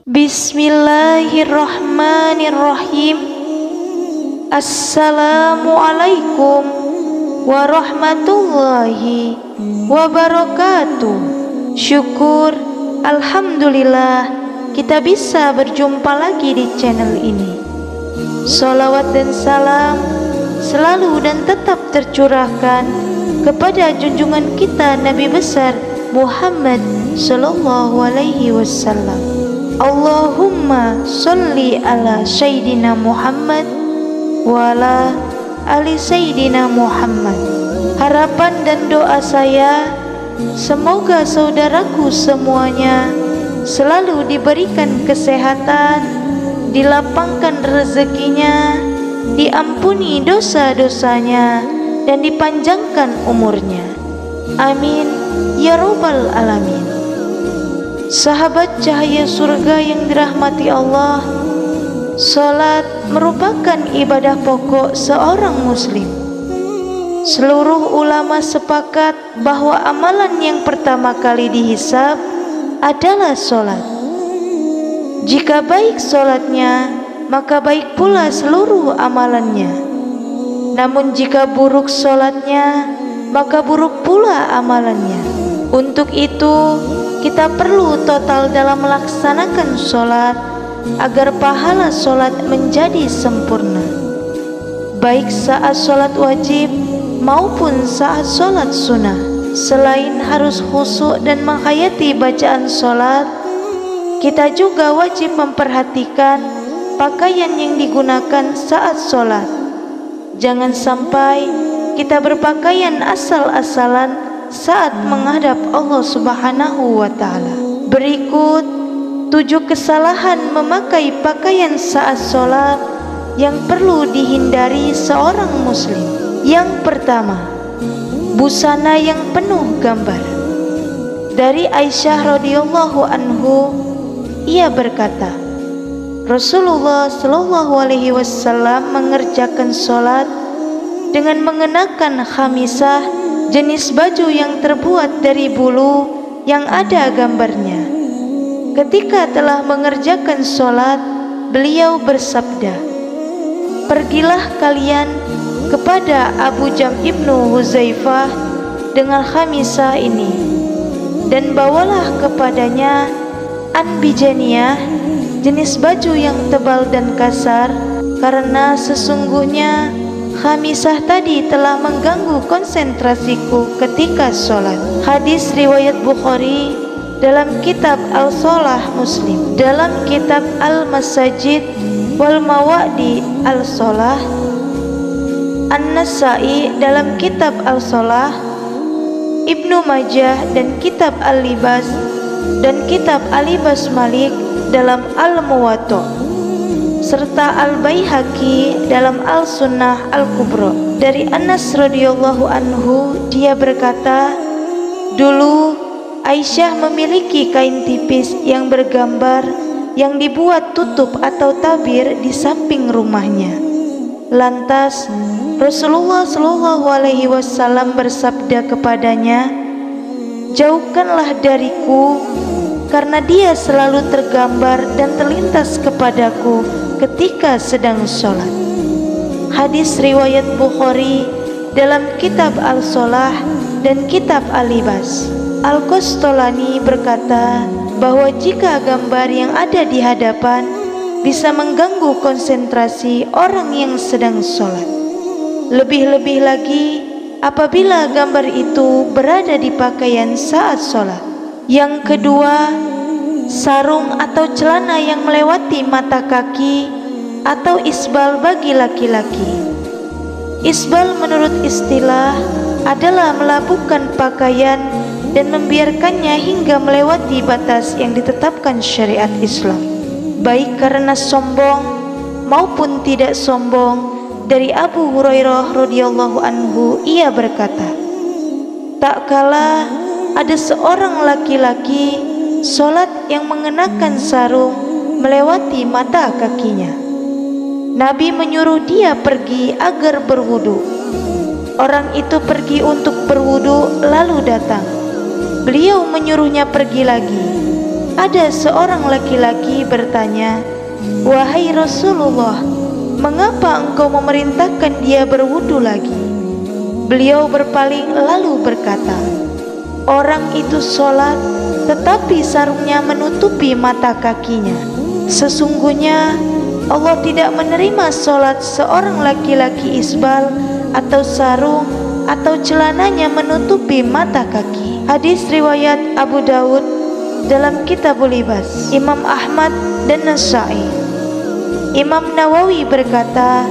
Bismillahirrahmanirrahim. Assalamualaikum warahmatullahi wabarakatuh. Syukur, alhamdulillah, kita bisa berjumpa lagi di channel ini. Sholawat dan salam selalu dan tetap tercurahkan kepada junjungan kita Nabi besar Muhammad sallallahu alaihi wasallam. Allahumma sholli ala Sayyidina Muhammad wa ala ali Sayyidina Muhammad. Harapan dan doa saya, semoga saudaraku semuanya selalu diberikan kesehatan, dilapangkan rezekinya, diampuni dosa-dosanya, dan dipanjangkan umurnya. Amin ya rabbal alamin. Sahabat cahaya surga yang dirahmati Allah, salat merupakan ibadah pokok seorang muslim. Seluruh ulama sepakat bahwa amalan yang pertama kali dihisab adalah salat. Jika baik salatnya, maka baik pula seluruh amalannya. Namun jika buruk salatnya, maka buruk pula amalannya. Untuk itu, kita perlu total dalam melaksanakan sholat agar pahala sholat menjadi sempurna, baik saat sholat wajib maupun saat sholat sunnah. Selain harus khusyuk dan menghayati bacaan sholat, kita juga wajib memperhatikan pakaian yang digunakan saat sholat. Jangan sampai kita berpakaian asal-asalan saat menghadap Allah Subhanahu wa ta'ala. Berikut 7 kesalahan memakai pakaian saat sholat yang perlu dihindari seorang muslim. Yang pertama, busana yang penuh gambar. Dari Aisyah radhiyallahu anhu, ia berkata, Rasulullah sallallahu alaihi wasallam mengerjakan sholat dengan mengenakan khamisah, jenis baju yang terbuat dari bulu yang ada gambarnya. Ketika telah mengerjakan sholat, beliau bersabda, pergilah kalian kepada Abu Jam ibnu Huzaifah dengan khamisah ini, dan bawalah kepadanya anbijaniyah, jenis baju yang tebal dan kasar, karena sesungguhnya khamisah tadi telah mengganggu konsentrasiku ketika sholat. Hadis riwayat Bukhari dalam kitab Al-Shalah, Muslim dalam kitab Al-Masajid wal Mawadi Al-Shalah, An-Nasai dalam kitab Al-Shalah, Ibnu Majah dan kitab Al-Libas dan kitab Al-Libas Malik dalam Al-Muwatta, serta Al-Baihaqi dalam Al-Sunnah Al-Kubra. Dari Anas radhiyallahu anhu, dia berkata, dulu Aisyah memiliki kain tipis yang bergambar yang dibuat tutup atau tabir di samping rumahnya. Lantas Rasulullah sallallahu alaihi wasallam bersabda kepadanya, jauhkanlah dariku, karena dia selalu tergambar dan terlintas kepadaku ketika sedang sholat. Hadis riwayat Bukhari dalam kitab Al-Shalah dan kitab Al-Libas. Al-Qastolani berkata bahwa jika gambar yang ada di hadapan bisa mengganggu konsentrasi orang yang sedang sholat, lebih-lebih lagi apabila gambar itu berada di pakaian saat sholat. Yang kedua, sarung atau celana yang melewati mata kaki atau isbal bagi laki-laki. Isbal menurut istilah adalah melabuhkan pakaian dan membiarkannya hingga melewati batas yang ditetapkan syariat Islam, baik karena sombong maupun tidak sombong. Dari Abu Hurairah radhiyallahu anhu, ia berkata, tak kala ada seorang laki-laki sholat yang mengenakan sarung melewati mata kakinya. Nabi menyuruh dia pergi agar berwudu. Orang itu pergi untuk berwudu lalu datang. beliau menyuruhnya pergi lagi. Ada seorang laki-laki bertanya, "Wahai Rasulullah, mengapa engkau memerintahkan dia berwudu lagi?" Beliau berpaling lalu berkata, "Orang itu sholat, tetapi sarungnya menutupi mata kakinya. Sesungguhnya Allah tidak menerima sholat seorang laki-laki isbal atau sarung atau celananya menutupi mata kaki." Hadis riwayat Abu Daud dalam Kitabul Libas, Imam Ahmad dan Nasa'i. Imam Nawawi berkata,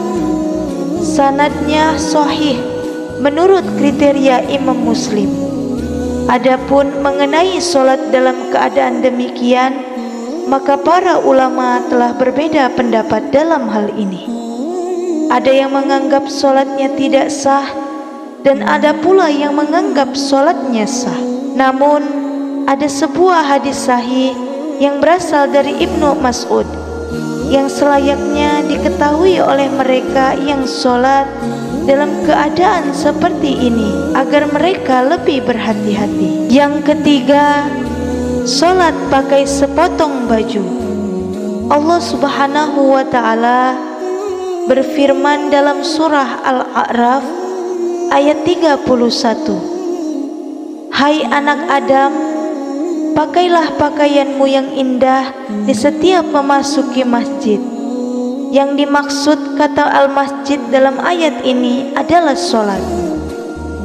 sanadnya sahih menurut kriteria Imam Muslim. Adapun mengenai sholat dalam keadaan demikian, maka para ulama telah berbeda pendapat dalam hal ini. Ada yang menganggap sholatnya tidak sah, dan ada pula yang menganggap sholatnya sah. Namun ada sebuah hadis sahih yang berasal dari Ibnu Mas'ud yang selayaknya diketahui oleh mereka yang sholat dalam keadaan seperti ini agar mereka lebih berhati-hati. Yang ketiga, sholat pakai sepotong baju. Allah Subhanahu wa ta'ala berfirman dalam surah Al-A'raf ayat 31, "Hai anak Adam, pakailah pakaianmu yang indah di setiap memasuki masjid." Yang dimaksud kata al-masjid dalam ayat ini adalah sholat.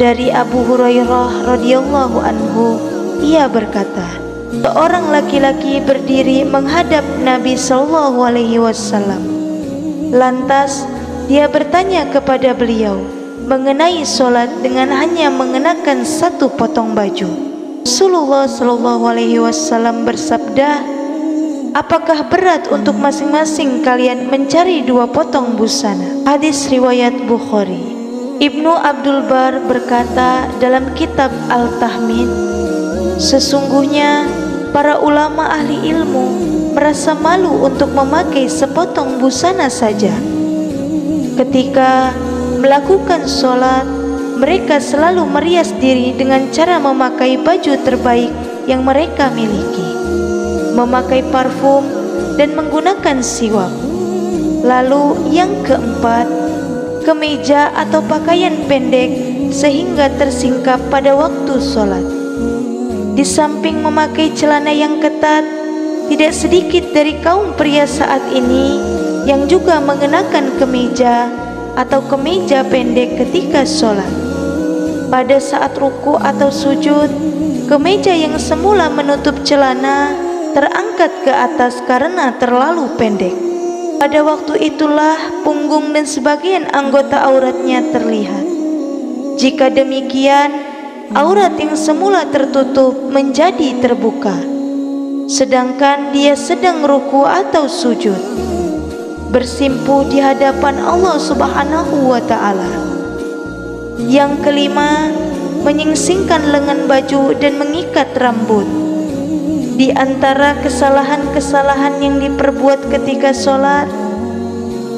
Dari Abu Hurairah radhiyallahu anhu, ia berkata, seorang laki-laki berdiri menghadap Nabi sallallahu alaihi wasallam. Lantas dia bertanya kepada beliau mengenai sholat dengan hanya mengenakan satu potong baju. Rasulullah sallallahu alaihi wasallam bersabda, "Apakah berat untuk masing-masing kalian mencari 2 potong busana?" Hadis riwayat Bukhari. Ibnu Abdul Bar berkata dalam kitab Al-Tahmid, sesungguhnya para ulama ahli ilmu merasa malu untuk memakai sepotong busana saja. Ketika melakukan sholat, mereka selalu merias diri dengan cara memakai baju terbaik yang mereka miliki, memakai parfum, dan menggunakan siwak. Lalu yang keempat, kemeja atau pakaian pendek sehingga tersingkap pada waktu sholat. Di samping memakai celana yang ketat, tidak sedikit dari kaum pria saat ini yang juga mengenakan kemeja atau kemeja pendek ketika sholat. Pada saat ruku atau sujud, kemeja yang semula menutup celana terangkat ke atas karena terlalu pendek. Pada waktu itulah punggung dan sebagian anggota auratnya terlihat. Jika demikian, aurat yang semula tertutup menjadi terbuka, sedangkan dia sedang ruku atau sujud, bersimpu di hadapan Allah Subhanahu wa ta'ala. Yang kelima, menyingsingkan lengan baju dan mengikat rambut. Di antara kesalahan-kesalahan yang diperbuat ketika sholat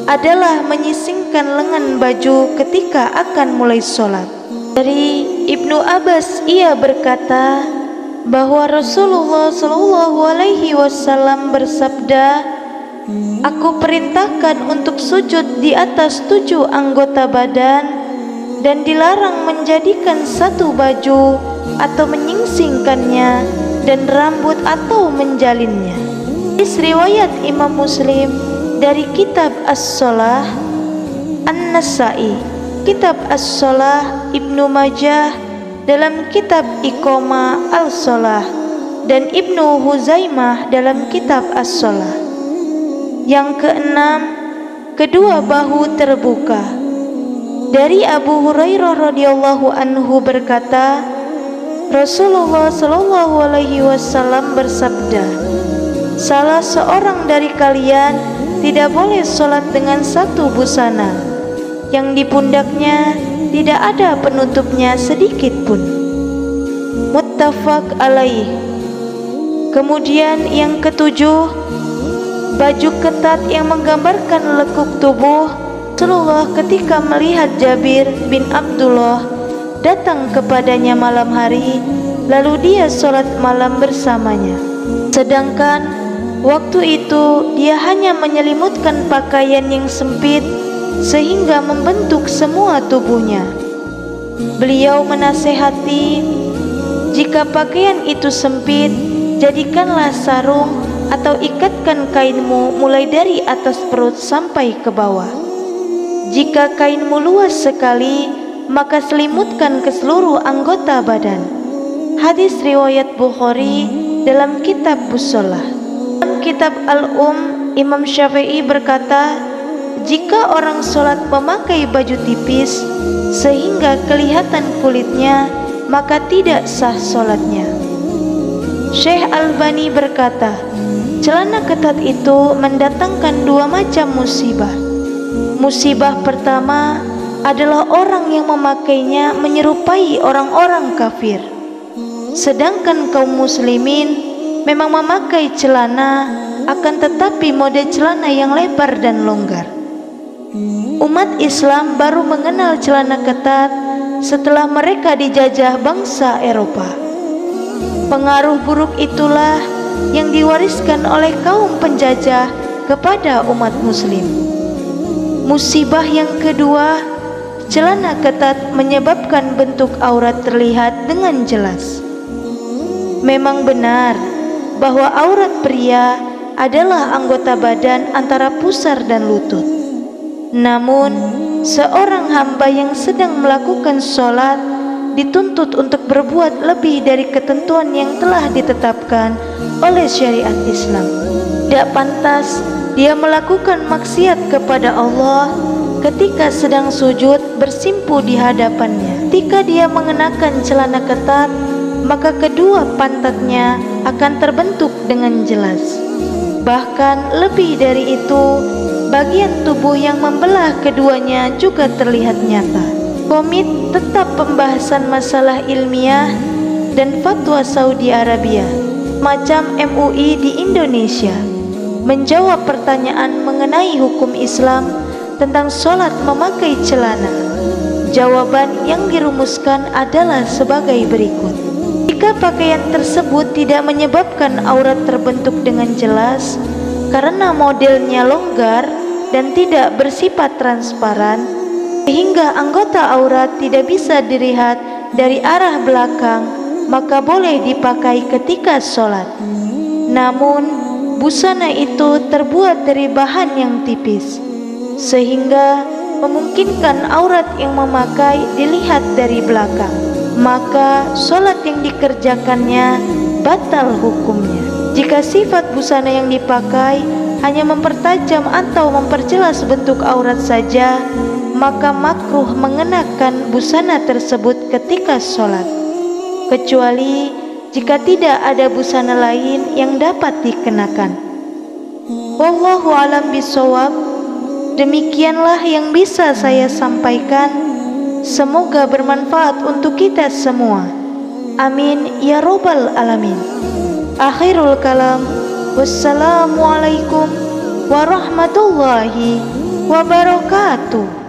adalah menyisingkan lengan baju ketika akan mulai sholat. Dari Ibnu Abbas, ia berkata bahwa Rasulullah Shallallahu Alaihi Wasallam bersabda, "Aku perintahkan untuk sujud di atas 7 anggota badan dan dilarang menjadikan satu baju atau menyingsingkannya dan rambut atau menjalinnya." Hadis riwayat Imam Muslim dari kitab As-Shalah, An-Nasa'i, kitab As-Shalah, Ibnu Majah dalam kitab Iqamah Al-Shalah, dan Ibnu Huzaimah dalam kitab As-Shalah. Yang keenam, kedua bahu terbuka. Dari Abu Hurairah radhiyallahu anhu berkata, Rasulullah sallallahu alaihi wasallam bersabda, "Salah seorang dari kalian tidak boleh sholat dengan satu busana yang di pundaknya tidak ada penutupnya sedikit pun." Muttafaq alaih. Kemudian yang ketujuh, baju ketat yang menggambarkan lekuk tubuh. Rasulullah ketika melihat Jabir bin Abdullah datang kepadanya malam hari, lalu dia sholat malam bersamanya. Sedangkan waktu itu dia hanya menyelimutkan pakaian yang sempit sehingga membentuk semua tubuhnya. Beliau menasehati, jika pakaian itu sempit, jadikanlah sarung atau ikatkan kainmu mulai dari atas perut sampai ke bawah. Jika kainmu luas sekali, maka selimutkan ke seluruh anggota badan. Hadis riwayat Bukhari dalam kitab Bussolah. Dalam kitab Imam Syafi'i berkata, jika orang sholat memakai baju tipis sehingga kelihatan kulitnya, maka tidak sah sholatnya. Syekh Albani berkata, celana ketat itu mendatangkan dua macam musibah. Musibah pertama adalah orang yang memakainya menyerupai orang-orang kafir. Sedangkan kaum muslimin memang memakai celana, akan tetapi mode celana yang lebar dan longgar. Umat Islam baru mengenal celana ketat setelah mereka dijajah bangsa Eropa. Pengaruh buruk itulah yang diwariskan oleh kaum penjajah kepada umat muslim. Musibah yang kedua, celana ketat menyebabkan bentuk aurat terlihat dengan jelas. Memang benar bahwa aurat pria adalah anggota badan antara pusar dan lutut. Namun, seorang hamba yang sedang melakukan sholat dituntut untuk berbuat lebih dari ketentuan yang telah ditetapkan oleh syariat Islam. Tidak pantas dia melakukan maksiat kepada Allah ketika sedang sujud bersimpu di hadapannya. Ketika dia mengenakan celana ketat, maka kedua pantatnya akan terbentuk dengan jelas. Bahkan lebih dari itu, bagian tubuh yang membelah keduanya juga terlihat nyata. Komit tetap pembahasan masalah ilmiah dan fatwa Saudi Arabia, macam MUI di Indonesia, menjawab pertanyaan mengenai hukum Islam tentang sholat memakai celana. Jawaban yang dirumuskan adalah sebagai berikut. Jika pakaian tersebut tidak menyebabkan aurat terbentuk dengan jelas karena modelnya longgar dan tidak bersifat transparan, sehingga anggota aurat tidak bisa dilihat dari arah belakang, maka boleh dipakai ketika sholat. Namun, busana itu terbuat dari bahan yang tipis, sehingga memungkinkan aurat yang memakai dilihat dari belakang. Maka sholat yang dikerjakannya batal hukumnya. Jika sifat busana yang dipakai hanya mempertajam atau memperjelas bentuk aurat saja, maka makruh mengenakan busana tersebut ketika sholat, kecuali jika tidak ada busana lain yang dapat dikenakan. Wallahu a'lam bishawab. Demikianlah yang bisa saya sampaikan. Semoga bermanfaat untuk kita semua. Amin ya robbal alamin. Akhirul kalam. Wassalamualaikum warahmatullahi wabarakatuh.